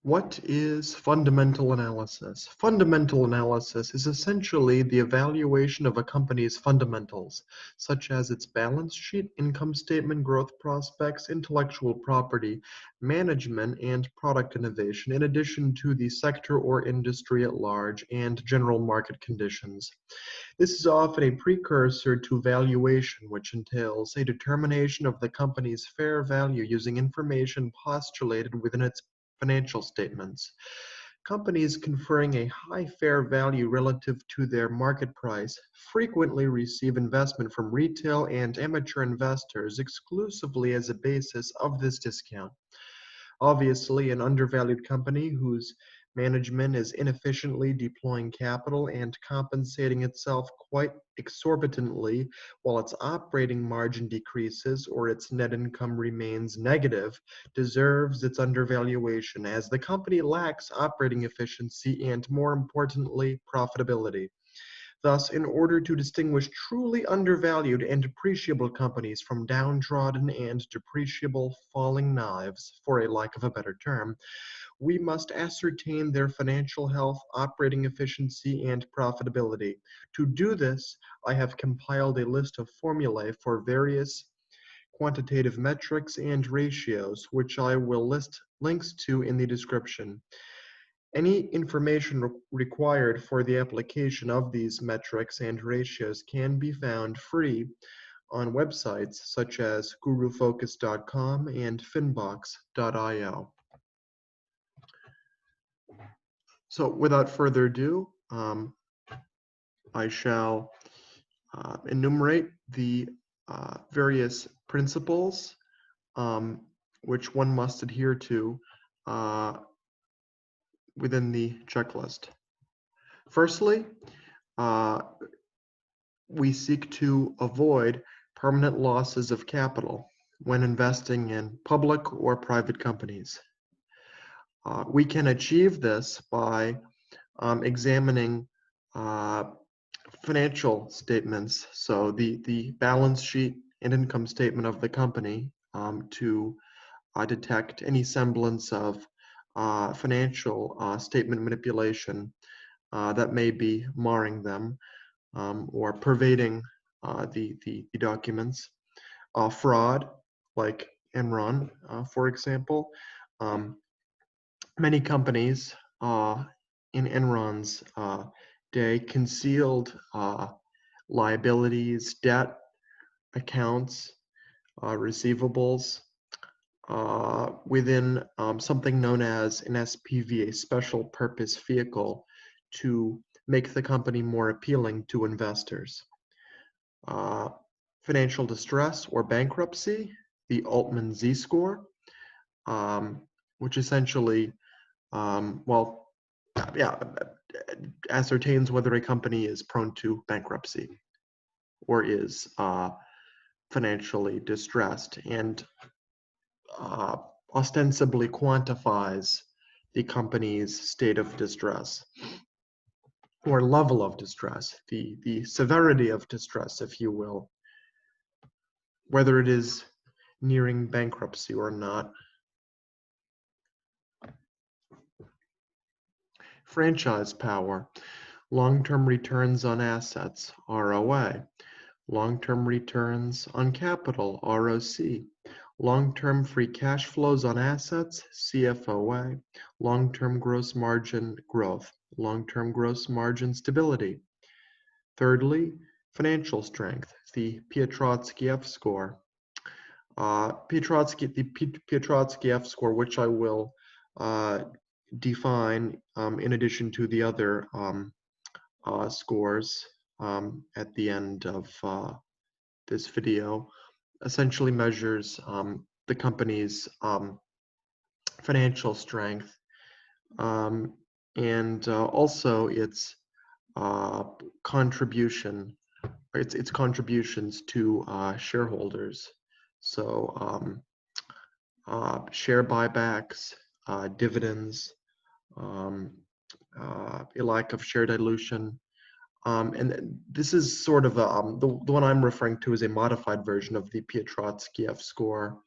What is fundamental analysis? Fundamental analysis is essentially the evaluation of a company's fundamentals, such as its balance sheet, income statement, growth prospects, intellectual property, management, and product innovation, in addition to the sector or industry at large and general market conditions. This is often a precursor to valuation, which entails a determination of the company's fair value using information postulated within its financial statements. Companies conferring a high fair value relative to their market price frequently receive investment from retail and amateur investors exclusively as a basis of this discount. Obviously, an undervalued company whose management is inefficiently deploying capital and compensating itself quite exorbitantly while its operating margin decreases or its net income remains negative deserves its undervaluation, as the company lacks operating efficiency and, more importantly, profitability. Thus, in order to distinguish truly undervalued and depreciable companies from downtrodden and depreciable falling knives, for a lack of a better term, we must ascertain their financial health, operating efficiency, and profitability. To do this, I have compiled a list of formulae for various quantitative metrics and ratios, which I will list links to in the description. Any information required for the application of these metrics and ratios can be found free on websites such as gurufocus.com and finbox.io. So without further ado, I shall enumerate the various principles which one must adhere to within the checklist. Firstly, we seek to avoid permanent losses of capital when investing in public or private companies. We can achieve this by examining financial statements, so the balance sheet and income statement of the company, to detect any semblance of financial statement manipulation that may be marring them or pervading the documents. Fraud, like Enron, for example. Many companies in Enron's day concealed liabilities, debt, accounts, receivables, within something known as an SPV, a special purpose vehicle, to make the company more appealing to investors. Financial distress or bankruptcy, the Altman Z Score, which essentially, ascertains whether a company is prone to bankruptcy or is financially distressed, and ostensibly quantifies the company's state of distress or level of distress, the severity of distress, if you will, whether it is nearing bankruptcy or not. Franchise power, long-term returns on assets, ROA, long-term returns on capital, ROC, long-term free cash flows on assets, CFOA, long-term gross margin growth, long-term gross margin stability. Thirdly, financial strength, the Bietrotsky F score. The Bietrotsky F score, which I will define in addition to the other scores at the end of this video, essentially measures the company's financial strength and also its contributions to shareholders. So share buybacks, dividends, a lack of share dilution. And this is sort of the one I'm referring to is a modified version of the Bietrotsky F score,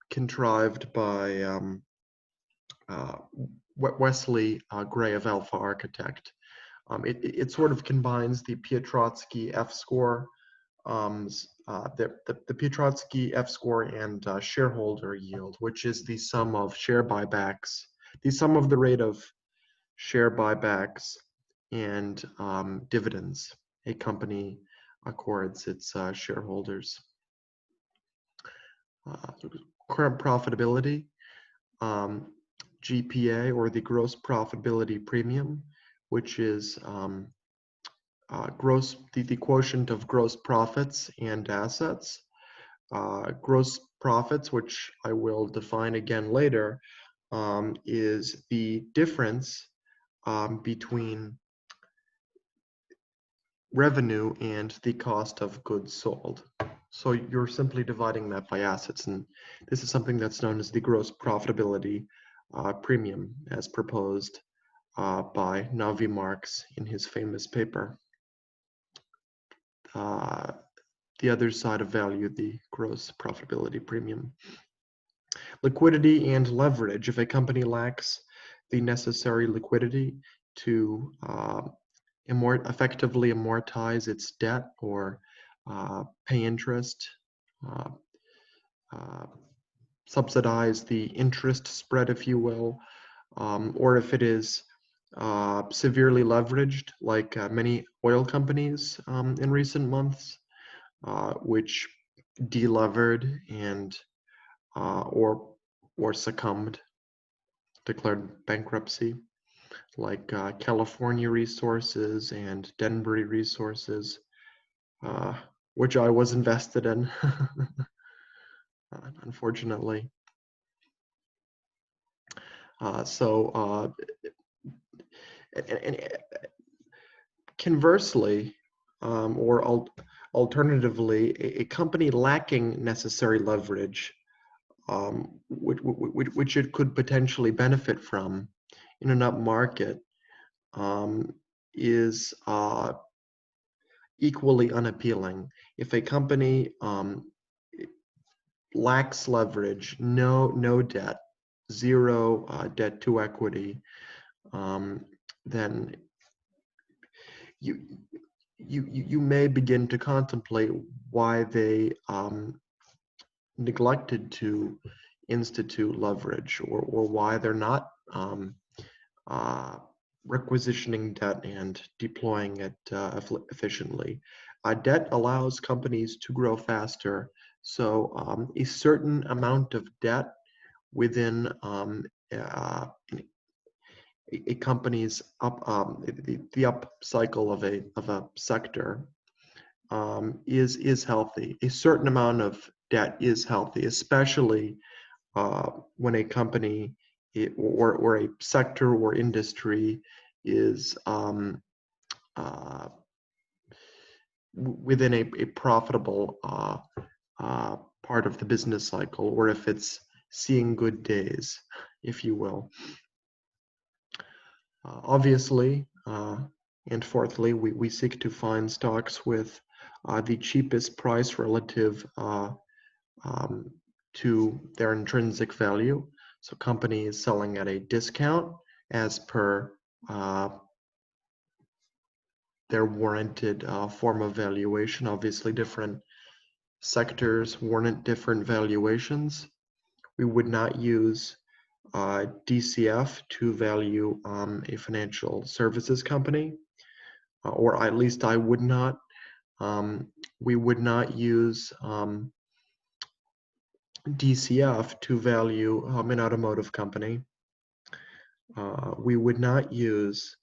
contrived by Wesley Gray of Alpha Architect. It sort of combines the Bietrotsky F score, the Bietrotsky F score and shareholder yield, which is the sum of share buybacks, the sum of the rate of share buybacks and dividends a company accords its shareholders. Current profitability, GPA, or the gross profitability premium, which is the quotient of gross profits and assets. Gross profits, which I will define again later, is the difference between revenue and the cost of goods sold. So you're simply dividing that by assets, and this is something that's known as the gross profitability premium, as proposed by Navi Marx in his famous paper. The other side of value, the gross profitability premium. Liquidity and leverage. If a company lacks the necessary liquidity to effectively amortize its debt or pay interest, subsidize the interest spread, if you will, or if it is severely leveraged, like many oil companies in recent months, which delevered and or succumbed, declared bankruptcy, like California Resources and Denbury Resources, which I was invested in, unfortunately. And conversely, or alternatively, a company lacking necessary leverage, which it could potentially benefit from in an up market, is equally unappealing. If a company lacks leverage, no debt, zero debt to equity, then you may begin to contemplate why they neglected to institute leverage, or why they're not requisitioning debt and deploying it efficiently. Debt allows companies to grow faster, so a certain amount of debt within a company's the up cycle of a sector is healthy. A certain amount of debt is healthy, especially when a company or a sector or industry is within a profitable part of the business cycle, or if it's seeing good days, if you will. Obviously, and fourthly, we seek to find stocks with the cheapest price relative to their intrinsic value. So companies selling at a discount as per their warranted form of valuation. Obviously, different sectors warrant different valuations. We would not use DCF to value a financial services company, or at least I would not. We would not use DCF to value an automotive company. We would not use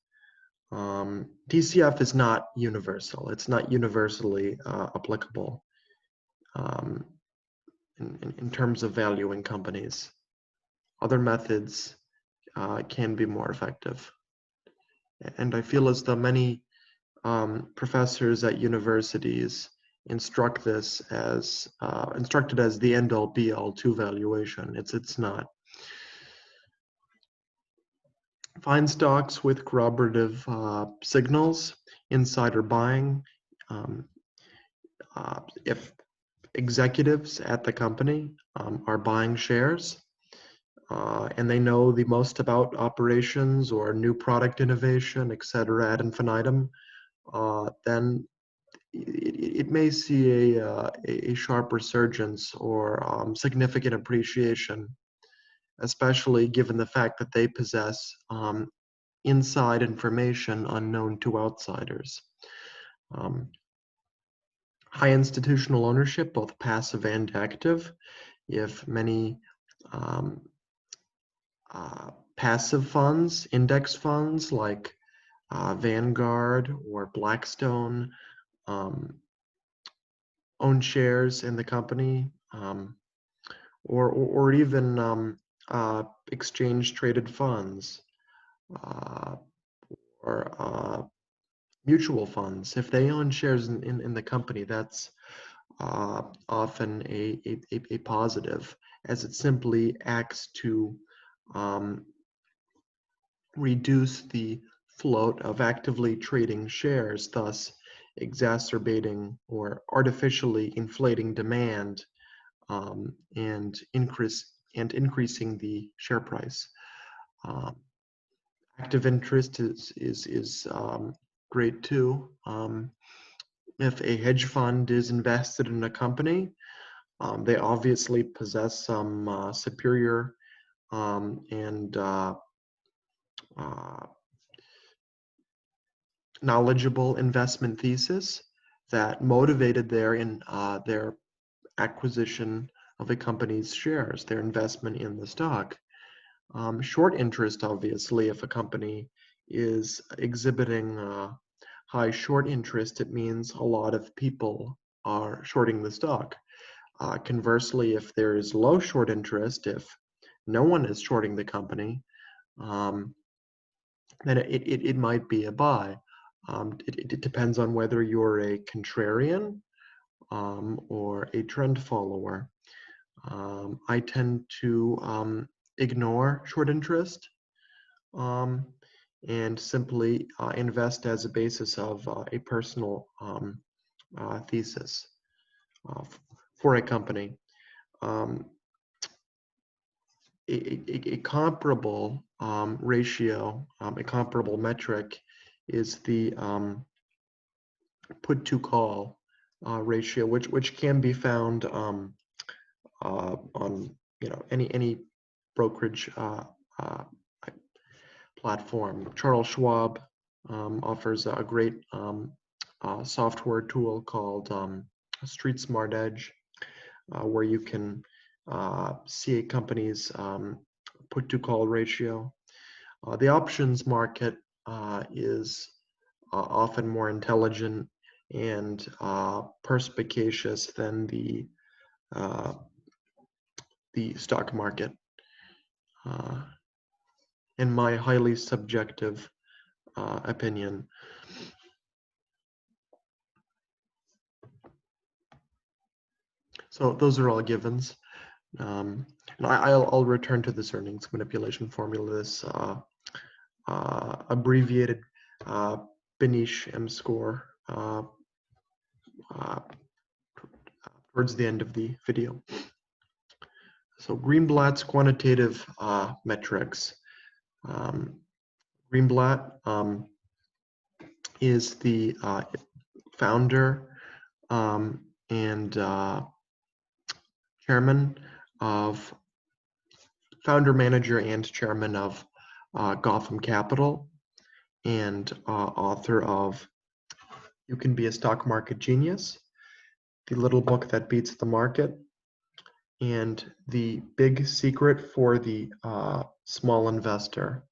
DCF is not universal. It's not universally applicable in terms of valuing companies. Other methods can be more effective. And I feel as though many professors at universities instructed as the end-all be-all to valuation. It's not. Find stocks with corroborative signals, insider buying. If executives at the company are buying shares, and they know the most about operations or new product innovation, etc., ad infinitum, then it may see a sharp resurgence or significant appreciation, especially given the fact that they possess inside information unknown to outsiders. High institutional ownership, both passive and active. If many passive funds, index funds like Vanguard or Blackstone own shares in the company, or even exchange traded funds or mutual funds. If they own shares in the company, that's often a positive, as it simply acts to reduce the float of actively trading shares, thus exacerbating or artificially inflating demand and increasing the share price. Active interest is great too. If a hedge fund is invested in a company, they obviously possess some superior and knowledgeable investment thesis that motivated their acquisition of a company's shares, their investment in the stock. Short interest, obviously, if a company is exhibiting high short interest, it means a lot of people are shorting the stock. Conversely, if there is low short interest, if no one is shorting the company, then it might be a buy. It depends on whether you're a contrarian or a trend follower. I tend to ignore short interest and simply invest as a basis of a personal thesis for a company. A comparable ratio, a comparable metric is the put to call ratio, which can be found on any brokerage platform. Charles Schwab offers a great software tool called Street Smart Edge, where you can see a company's put to call ratio. The options market is often more intelligent and perspicacious than the stock market, in my highly subjective opinion. So those are all givens. And I'll return to this earnings manipulation formula, this abbreviated Benich M score towards the end of the video. So Greenblatt's quantitative metrics. Greenblatt is the founder and chairman of, founder, manager, and chairman of Gotham Capital, and author of You Can Be a Stock Market Genius, The Little Book That Beats the Market, and The Big Secret for the Small Investor.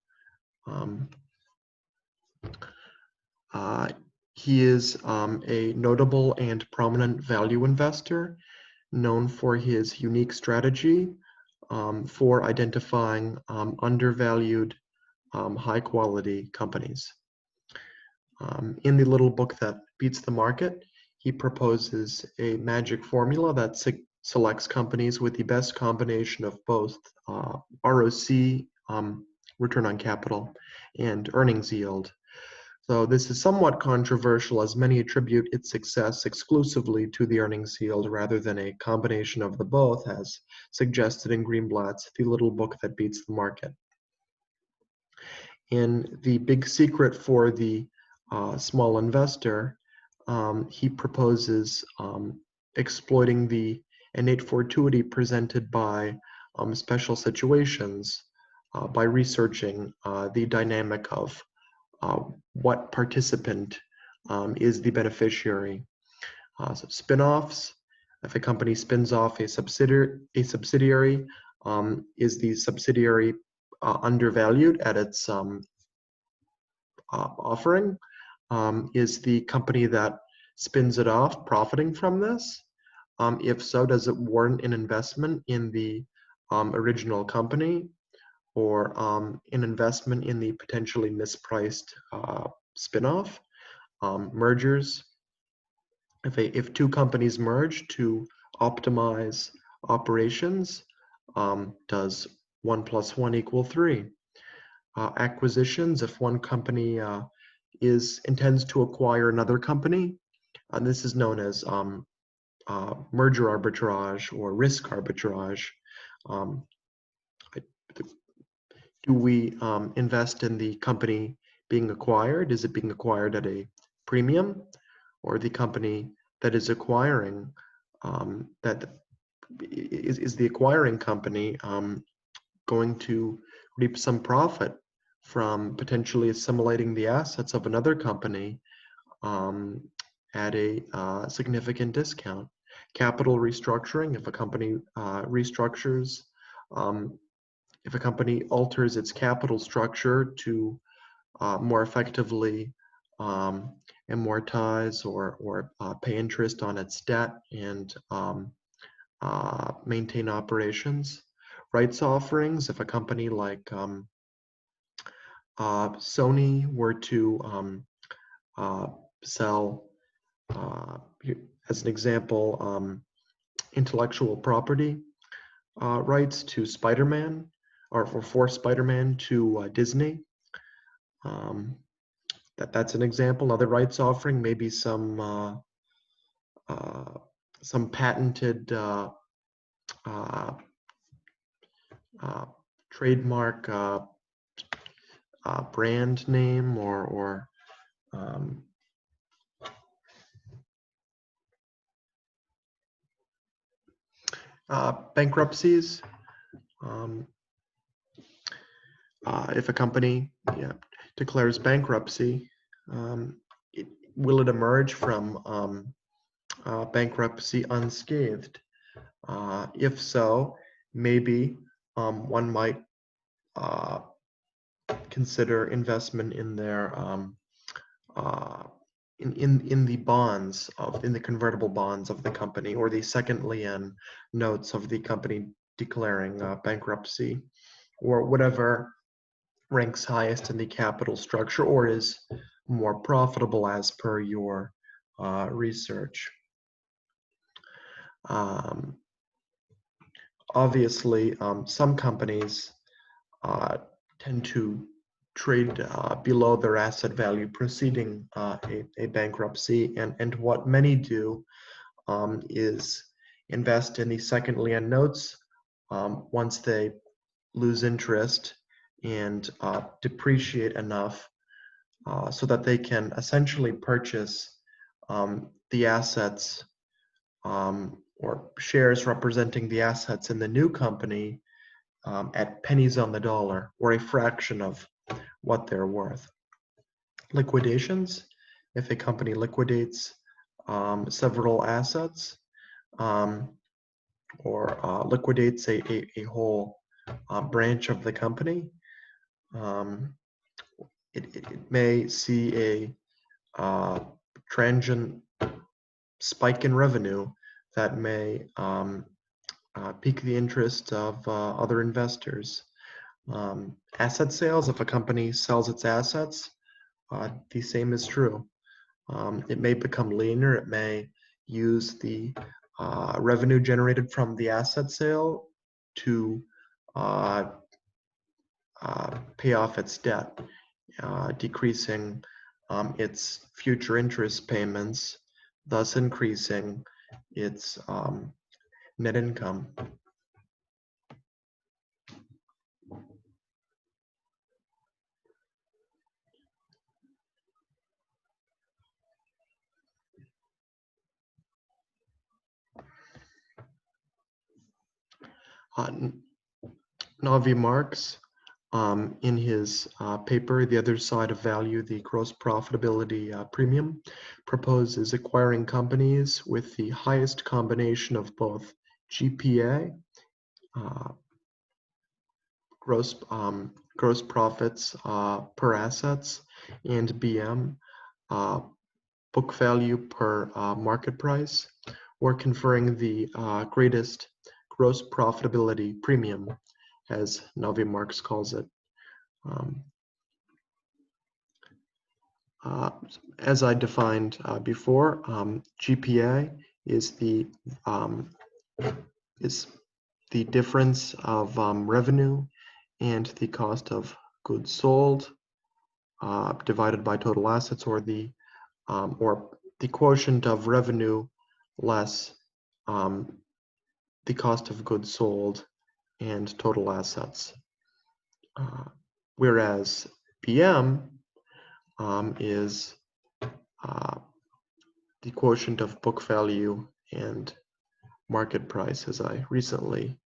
He is a notable and prominent value investor, known for his unique strategy for identifying undervalued, high-quality companies. In The Little Book That Beats the Market, he proposes a magic formula that selects companies with the best combination of both ROC, return on capital, and earnings yield. So this is somewhat controversial, as many attribute its success exclusively to the earnings yield rather than a combination of the both, as suggested in Greenblatt's The Little Book That Beats the Market. In The Big Secret for the Small Investor, he proposes exploiting the innate fortuity presented by special situations by researching the dynamic of what participant is the beneficiary. So spin-offs, if a company spins off a subsidiary, is the subsidiary undervalued at its offering? Is the company that spins it off profiting from this? If so, does it warrant an investment in the original company, or an investment in the potentially mispriced spin-off? Mergers, if two companies merge to optimize operations, does 1 + 1 = 3? Acquisitions, if one company intends to acquire another company, and this is known as merger arbitrage or risk arbitrage. Do we invest in the company being acquired? Is it being acquired at a premium, or the company that is acquiring, that is the acquiring company going to reap some profit from potentially assimilating the assets of another company at a significant discount? Capital restructuring, if a company restructures, if a company alters its capital structure to more effectively amortize or pay interest on its debt and maintain operations. Rights offerings, if a company like Sony were to sell, as an example, intellectual property rights to Spider-Man, or for Spider-Man to Disney. That's an example. Another rights offering, maybe some patented trademark brand name, or bankruptcies. If a company declares bankruptcy, will it emerge from bankruptcy unscathed? If so, maybe one might consider investment in their in the convertible bonds of the company, or the second lien notes of the company declaring bankruptcy, or whatever ranks highest in the capital structure or is more profitable as per your research. Obviously, some companies tend to trade below their asset value preceding a bankruptcy, and what many do is invest in the second lien notes once they lose interest and depreciate enough so that they can essentially purchase the assets or shares representing the assets in the new company at pennies on the dollar, or a fraction of what they're worth. Liquidations, if a company liquidates several assets or liquidates a whole branch of the company, it may see a transient spike in revenue that may pique the interest of other investors. Asset sales, if a company sells its assets, the same is true. It may become leaner. It may use the revenue generated from the asset sale to pay off its debt, decreasing its future interest payments, thus increasing its net income. Navi Marx, in his paper, The Other Side of Value, the Gross Profitability Premium, proposes acquiring companies with the highest combination of both GPA, gross profits per assets, and BM, book value per market price, or conferring the greatest gross profitability premium, as Navi Marx calls it. As I defined before, GPA is the difference of revenue and the cost of goods sold divided by total assets, or the quotient of revenue less the cost of goods sold and total assets. Whereas BM is the quotient of book value and market price, as I recently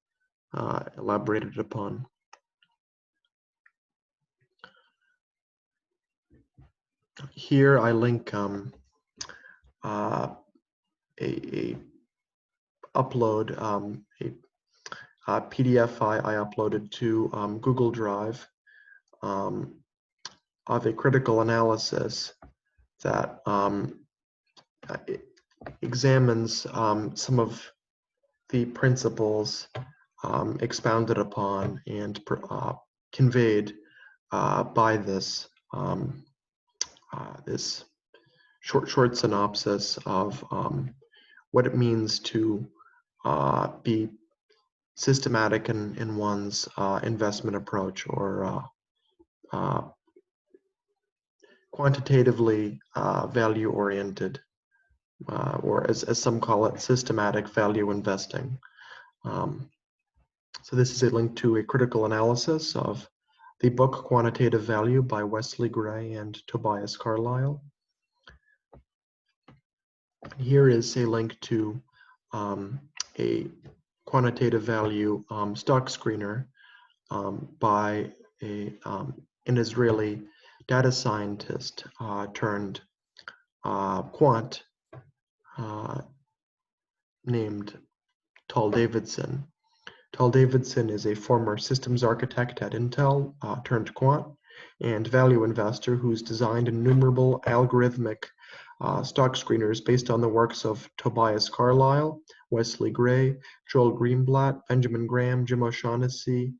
elaborated upon. Here I link a upload a PDF I uploaded to Google Drive of a critical analysis that examines some of the principles expounded upon and conveyed by this this short synopsis of what it means to be systematic in one's investment approach, or quantitatively value-oriented, or as some call it, systematic value investing. So this is a link to a critical analysis of the book Quantitative Value by Wesley Gray and Tobias Carlyle. Here is a link to a quantitative value stock screener by an Israeli data scientist turned quant named Tal Davidson. Tal Davidson is a former systems architect at Intel turned quant and value investor who's designed innumerable algorithmic stock screeners based on the works of Tobias Carlyle, Wesley Gray, Joel Greenblatt, Benjamin Graham, Jim O'Shaughnessy,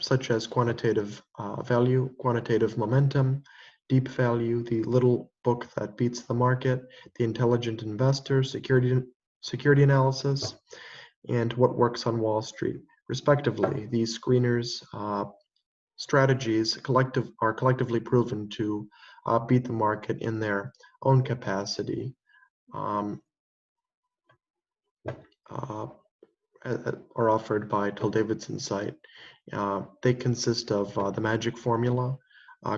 such as Quantitative Value, Quantitative Momentum, Deep Value, The Little Book That Beats the Market, The Intelligent Investor, Security Analysis, and What Works on Wall Street, respectively. These screeners' strategies are collectively proven to beat the market in their own capacity. Are offered by Tal Davidson's site. They consist of the magic formula,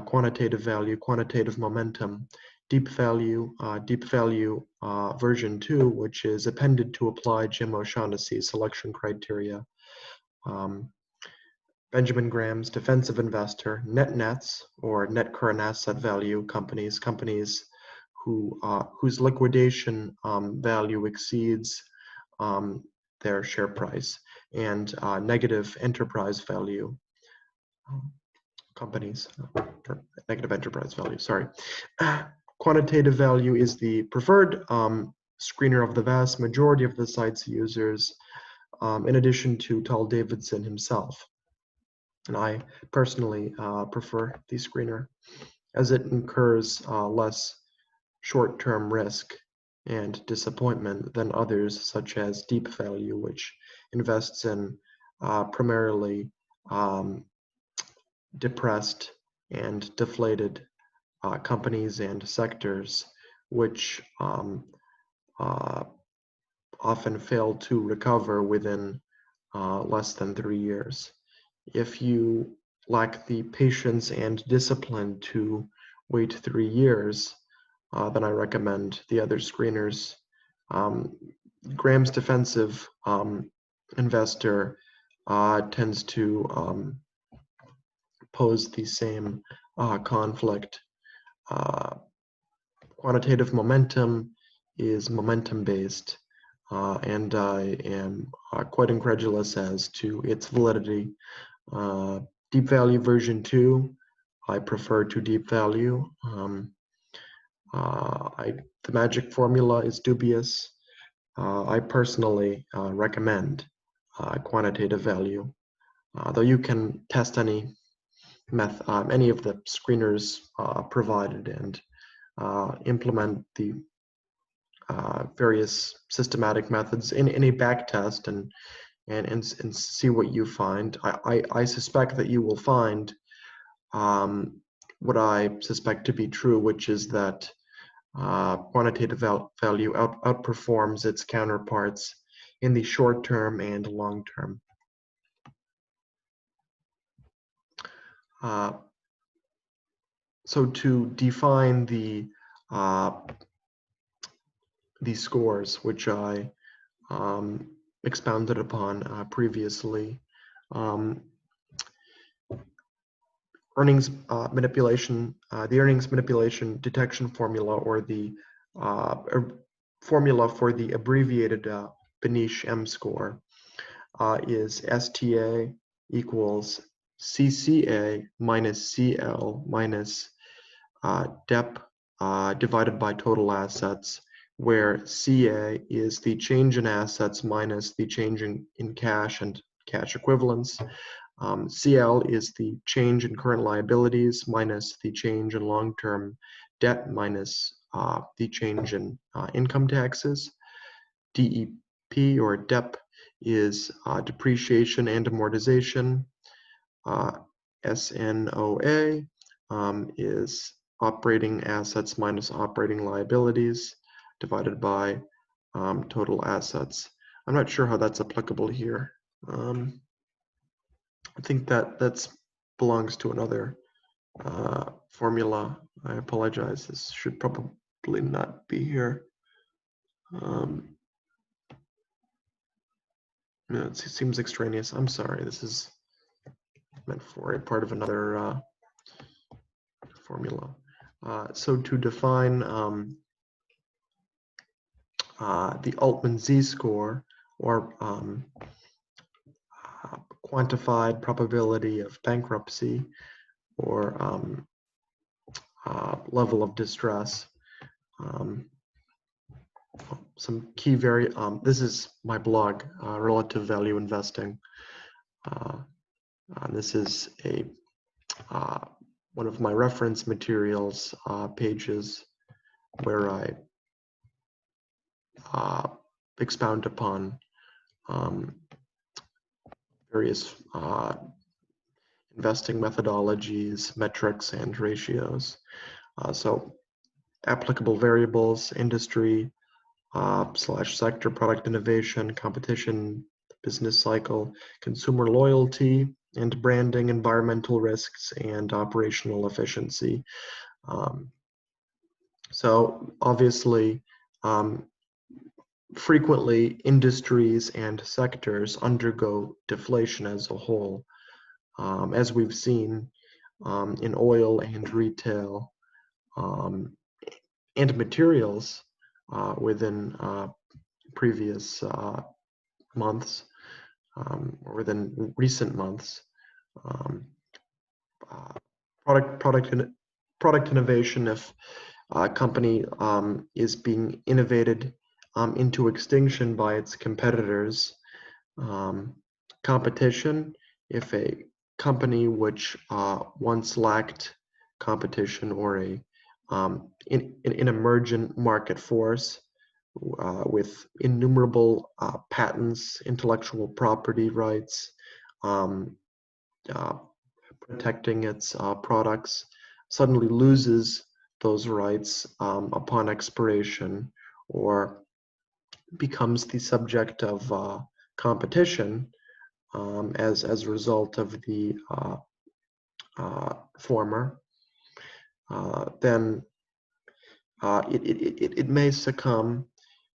quantitative value, quantitative momentum, deep value version 2, which is appended to apply Jim O'Shaughnessy's selection criteria. Benjamin Graham's defensive investor, net nets, or net current asset value companies whose liquidation value exceeds their share price, and negative enterprise value companies, negative enterprise value, sorry. Quantitative value is the preferred screener of the vast majority of the site's users, in addition to Tal Davidson himself. And I personally prefer the screener, as it incurs less short-term risk and disappointment than others, such as Deep Value, which invests in primarily depressed and deflated companies and sectors, which often fail to recover within less than 3 years. If you lack the patience and discipline to wait 3 years, then I recommend the other screeners. Graham's defensive investor tends to pose the same conflict. Quantitative momentum is momentum-based, and I am quite incredulous as to its validity. Deep value version 2, I prefer to deep value. The magic formula is dubious. I personally recommend quantitative value, though you can test any of the screeners provided and implement the various systematic methods in a back test and see what you find. I suspect that you will find what I suspect to be true, which is that quantitative value outperforms its counterparts in the short term and long term. So to define these scores, which I expounded upon previously, earnings manipulation, the earnings manipulation detection formula, or the formula for the abbreviated Benich M score is STA equals CCA minus CL minus DEP divided by total assets, where CA is the change in assets minus the change in cash and cash equivalents. CL is the change in current liabilities minus the change in long-term debt minus the change in income taxes. DEP, or DEP, is depreciation and amortization. SNOA is operating assets minus operating liabilities divided by total assets. I'm not sure how that's applicable here. I think that belongs to another formula. I apologize. This should probably not be here. No, it seems extraneous. I'm sorry. This is meant for a part of another formula. So to define the Altman Z Score, or quantified probability of bankruptcy, or level of distress. Some key this is my blog, Relative Value Investing. This is one of my reference materials pages where I expound upon various investing methodologies, metrics, and ratios. So applicable variables, industry / sector, product innovation, competition, business cycle, consumer loyalty and branding, environmental risks, and operational efficiency. So obviously, frequently industries and sectors undergo deflation as a whole, as we've seen in oil and retail and materials within previous months, or within recent months. Product innovation, if a company is being innovated into extinction by its competitors. Competition, if a company which once lacked competition, or an emergent market force with innumerable patents, intellectual property rights, protecting its products suddenly loses those rights upon expiration, or becomes the subject of competition as a result of the former, then it may succumb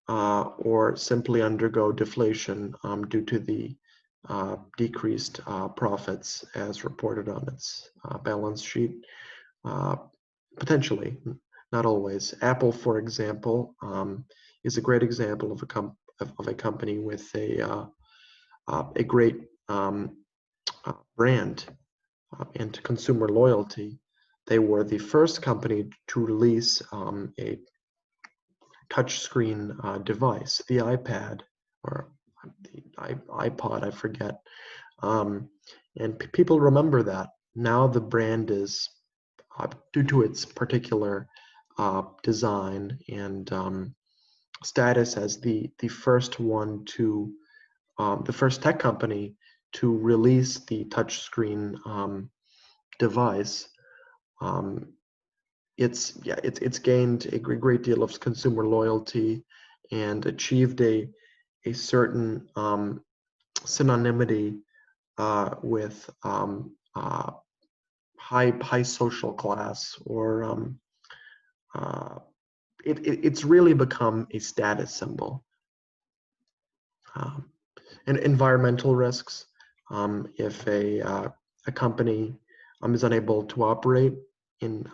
or simply undergo deflation due to the decreased profits as reported on its balance sheet. Potentially, not always. Apple, for example, is a great example of a company with a great brand and consumer loyalty. They were the first company to release a touchscreen device, the iPad or the iPod, I forget. And people remember that. Now the brand is, due to its particular design and status as the first one to, the first tech company to release the touchscreen device. It's gained a great deal of consumer loyalty and achieved a certain synonymity with high social class, or it's really become a status symbol. And environmental risks. If a company is unable to operate in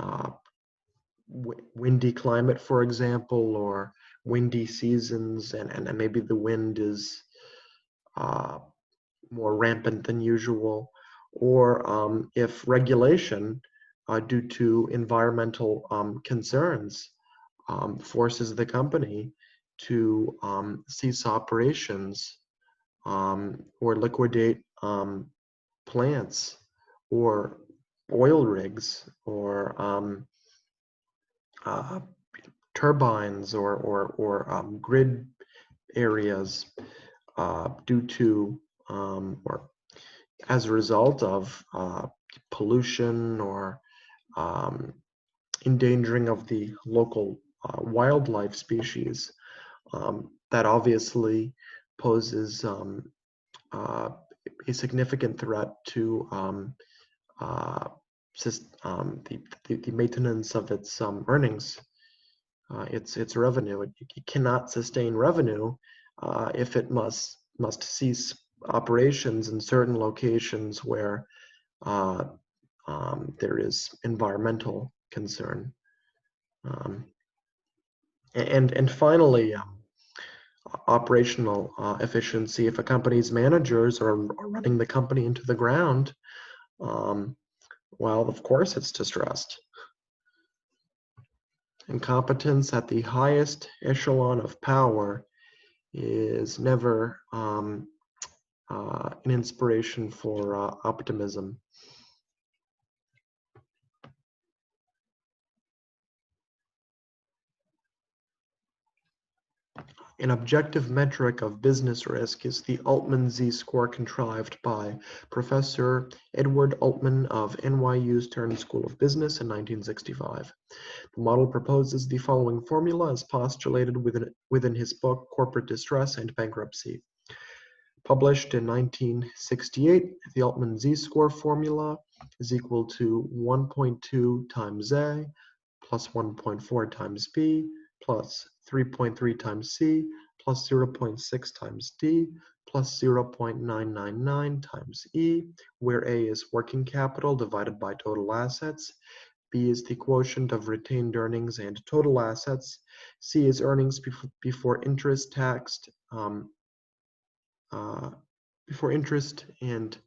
windy climate, for example, or windy seasons, and maybe the wind is more rampant than usual, or if regulation due to environmental concerns forces the company to cease operations or liquidate plants or oil rigs or turbines or grid areas due to or as a result of pollution or endangering of the local wildlife species, that obviously poses a significant threat to the maintenance of its earnings, its revenue. It cannot sustain revenue if it must cease operations in certain locations where there is environmental concern. And finally, operational efficiency. If a company's managers are running the company into the ground, well, of course it's distressed. Incompetence at the highest echelon of power is never an inspiration for optimism. An objective metric of business risk is the Altman Z Score contrived by Professor Edward Altman of NYU Stern School of Business in 1965. The model proposes the following formula as postulated within his book Corporate Distress and Bankruptcy. Published in 1968, the Altman Z Score formula is equal to 1.2 times A plus 1.4 times B plus 3.3 times C plus 0.6 times D plus 0.999 times E, where A is working capital divided by total assets, B is the quotient of retained earnings and total assets, C is earnings before interest taxed, before interest and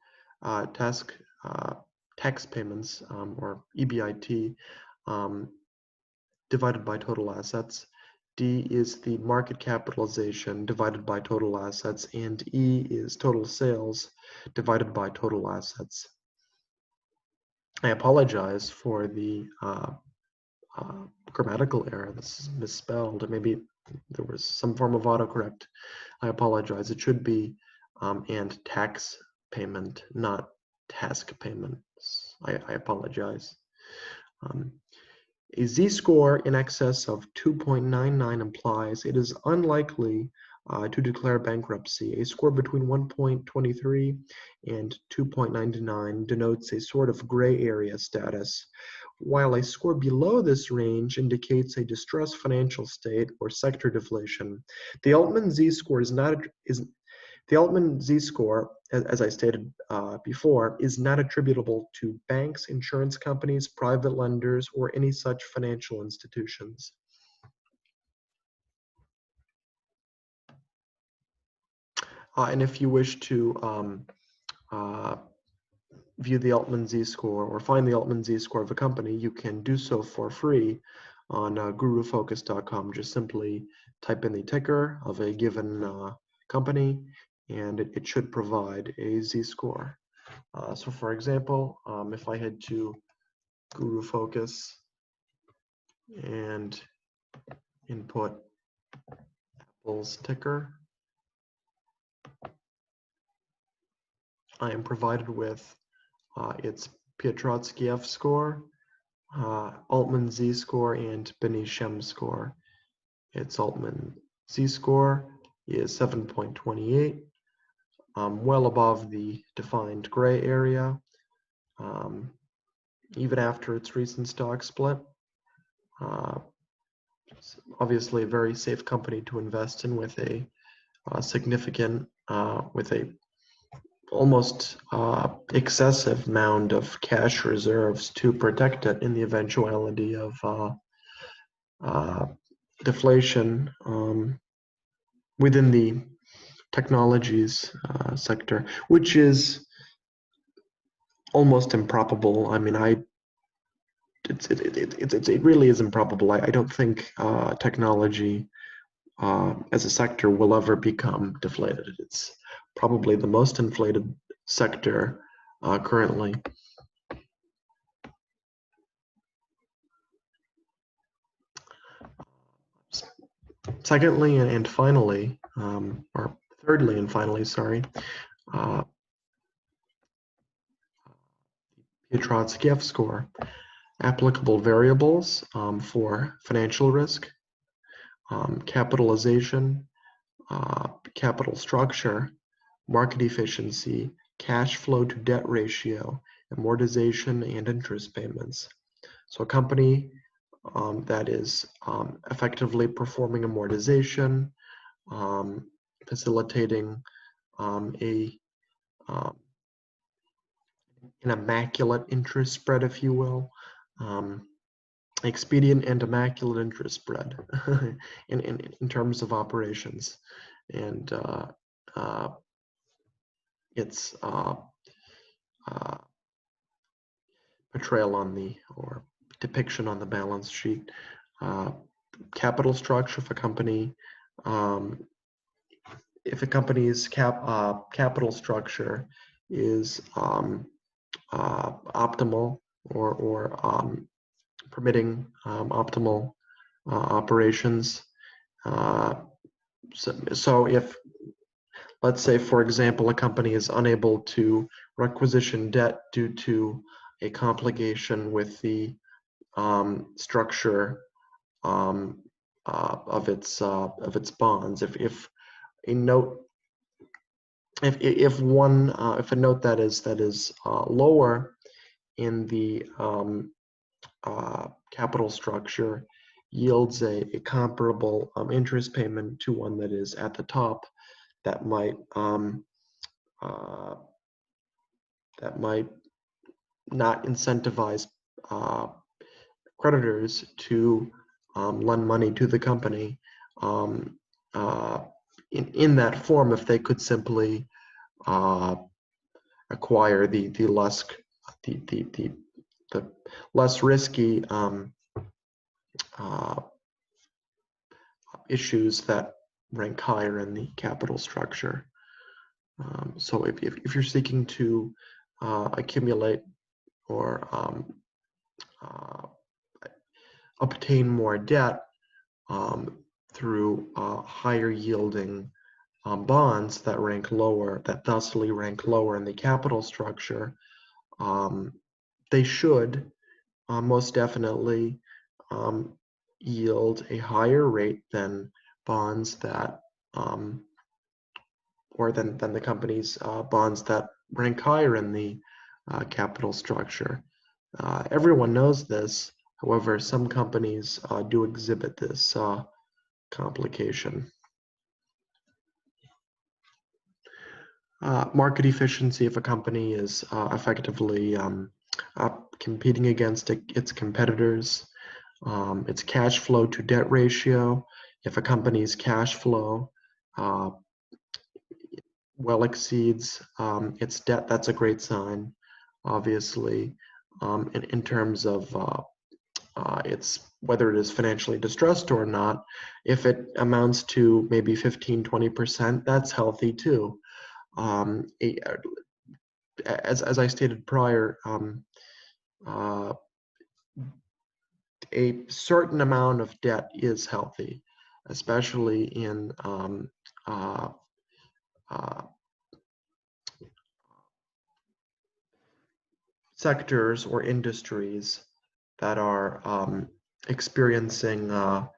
tax payments, or EBIT, divided by total assets. D is the market capitalization divided by total assets, and E is total sales divided by total assets. I apologize for the grammatical error. This is misspelled. Maybe there was some form of autocorrect. I apologize. It should be and tax payment, not task payments. I apologize. A Z-score in excess of 2.99 implies it is unlikely to declare bankruptcy. A score between 1.23 and 2.99 denotes a sort of gray area status, while a score below this range indicates a distressed financial state or sector deflation. The Altman Z score the Altman Z score, as I stated before, is not attributable to banks, insurance companies, private lenders, or any such financial institutions. And if you wish to view the Altman Z score or find the Altman Z score of a company, you can do so for free on gurufocus.com. Just simply type in the ticker of a given company, and it should provide a Z score. So for example, if I head to Guru Focus and input Apple's ticker, I am provided with its Bietrotsky F score, Altman Z score, and Benishem score. Its Altman Z score is 7.28, well above the defined gray area, even after its recent stock split. It's obviously a very safe company to invest in with a significant, with a almost excessive mound of cash reserves to protect it in the eventuality of deflation within the technologies sector, which is almost improbable. I mean, it really is improbable. I don't think technology as a sector will ever become deflated. It's probably the most inflated sector currently. Secondly and finally, or thirdly and finally, sorry, Trotsky F score. Applicable variables for financial risk, capitalization, capital structure, market efficiency, cash flow to debt ratio, amortization, and interest payments. So a company that is effectively performing amortization, facilitating an immaculate interest spread, if you will, expedient and immaculate interest spread in terms of operations, and its portrayal on the, or depiction on the balance sheet, capital structure of a company. If a company's capital structure is optimal or permitting optimal operations. So if, let's say, for example, a company is unable to requisition debt due to a complication with the structure of its bonds, if a note, if a note that is lower in the capital structure yields a comparable interest payment to one that is at the top, that might not incentivize creditors to lend money to the company in that form, if they could simply acquire the less risky issues that rank higher in the capital structure. So if you're seeking to accumulate or obtain more debt through higher yielding bonds that rank lower, that thusly rank lower in the capital structure, they should most definitely yield a higher rate than bonds that or than the company's bonds that rank higher in the capital structure. Everyone knows this. However, some companies do exhibit this complication. Market efficiency, if a company is effectively competing against its competitors. Its cash flow to debt ratio. If a company's cash flow well exceeds its debt, that's a great sign, obviously. In terms of whether it is financially distressed or not, if it amounts to maybe 15-20%, that's healthy too. As I stated prior, a certain amount of debt is healthy, especially in sectors or industries that are experiencing a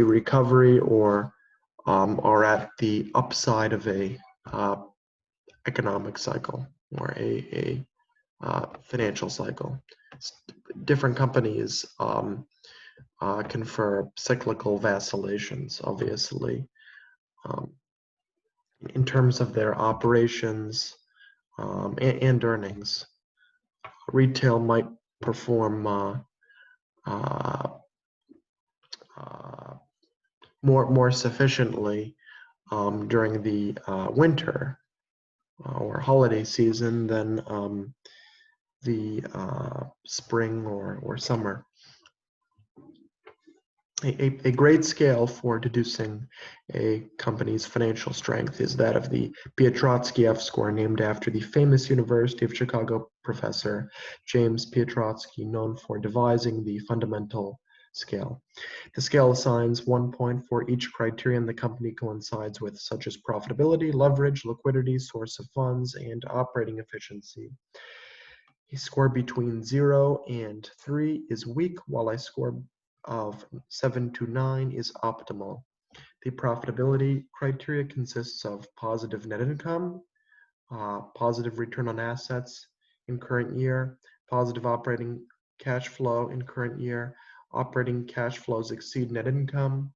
recovery or are at the upside of a economic cycle or a financial cycle. Different companies confer cyclical vacillations, obviously, in terms of their operations and earnings. Retail might perform more sufficiently during the winter or holiday season than the spring or summer. A great scale for deducing a company's financial strength is that of the Bietrotsky F score, named after the famous University of Chicago professor James Bietrotsky, known for devising the fundamental scale. The scale assigns 1 point for each criterion the company coincides with, such as profitability, leverage, liquidity, source of funds, and operating efficiency. A score between 0 and 3 is weak, while a score of 7 to 9 is optimal. The profitability criteria consists of positive net income, positive return on assets in current year, positive operating cash flow in current year, operating cash flows exceed net income,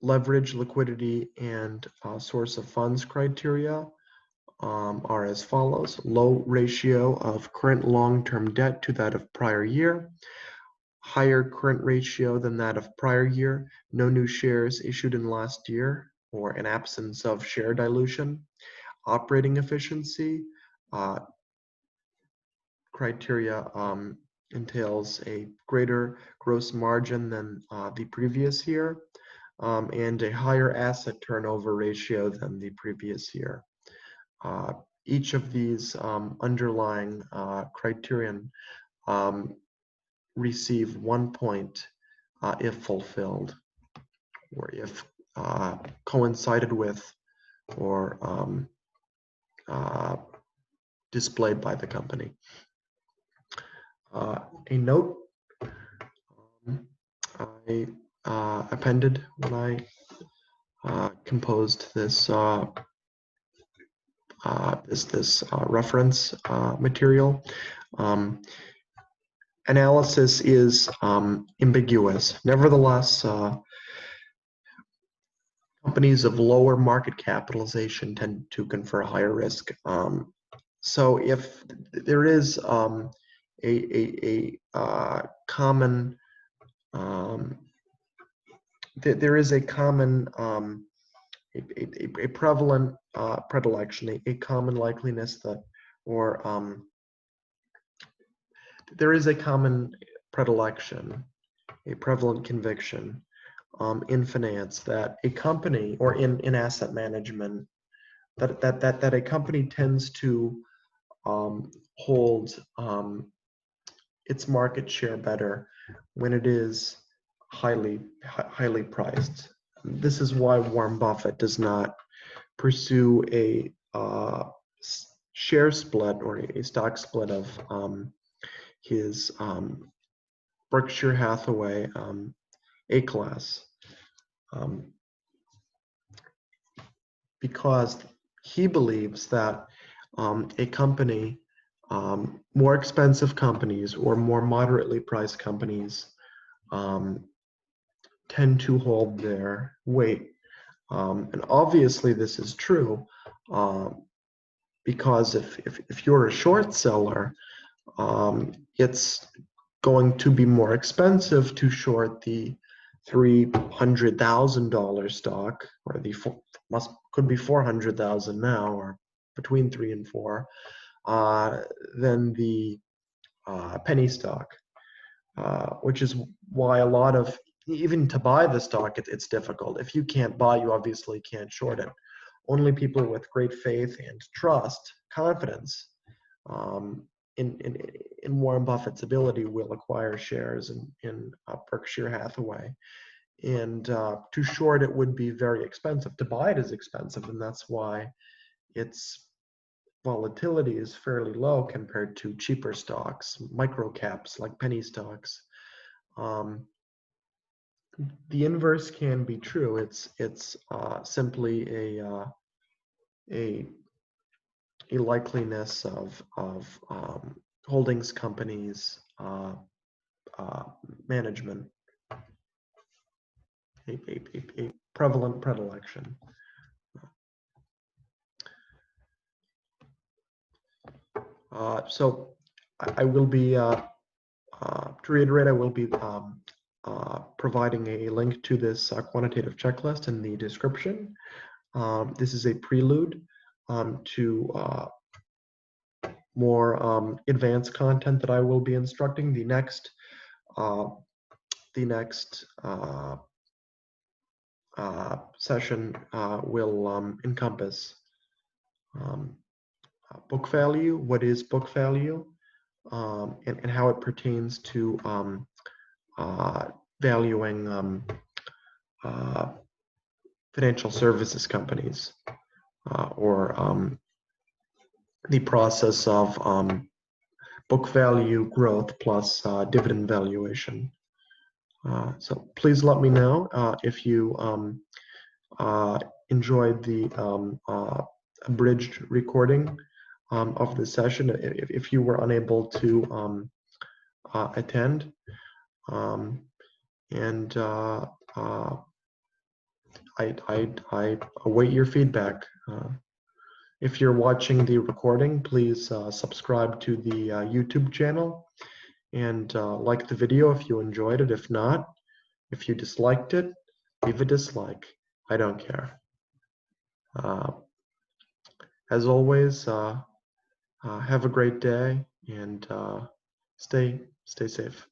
leverage, liquidity, and source of funds criteria are as follows: low ratio of current long-term debt to that of prior year, higher current ratio than that of prior year, no new shares issued in last year, or an absence of share dilution, operating efficiency criteria entails a greater gross margin than the previous year, and a higher asset turnover ratio than the previous year. Each of these underlying criterion receive 1 point if fulfilled, or if coincided with, or displayed by the company. A note I appended when I composed this reference material. Analysis is ambiguous. Nevertheless, companies of lower market capitalization tend to confer higher risk. So if there is a common there is a common a prevalent predilection, a common likeliness that, or there is a common predilection, a prevalent conviction in finance that a company, or in asset management, that a company tends to hold its market share better when it is highly priced. This is why Warren Buffett does not pursue a share split or a stock split of his Berkshire Hathaway A-class, because he believes that a company, more expensive companies or more moderately priced companies tend to hold their weight. And obviously this is true because if you're a short seller, it's going to be more expensive to short the $300,000 stock, or the could be 400,000 now, or between 3 and 4, than the penny stock, which is why a lot of, even to buy the stock, it's difficult. If you can't buy, you obviously can't short it. Only people with great faith and trust, confidence in Warren Buffett's ability will acquire shares in Berkshire Hathaway. And to short it would be very expensive. To buy it is expensive, and that's why its volatility is fairly low compared to cheaper stocks, micro caps like penny stocks. The inverse can be true. It's simply a likeliness of holdings companies management, a prevalent predilection. So I will be, to reiterate, I will be providing a link to this quantitative checklist in the description. This is a prelude to more advanced content that I will be instructing. The next session will encompass book value, what is book value, and how it pertains to valuing financial services companies, or the process of book value growth plus dividend valuation. So please let me know if you enjoyed the abridged recording of the session, if you were unable to attend. And I await your feedback. If you're watching the recording, please subscribe to the YouTube channel and like the video if you enjoyed it. If not, if you disliked it, leave a dislike. I don't care. As always, have a great day, and stay safe.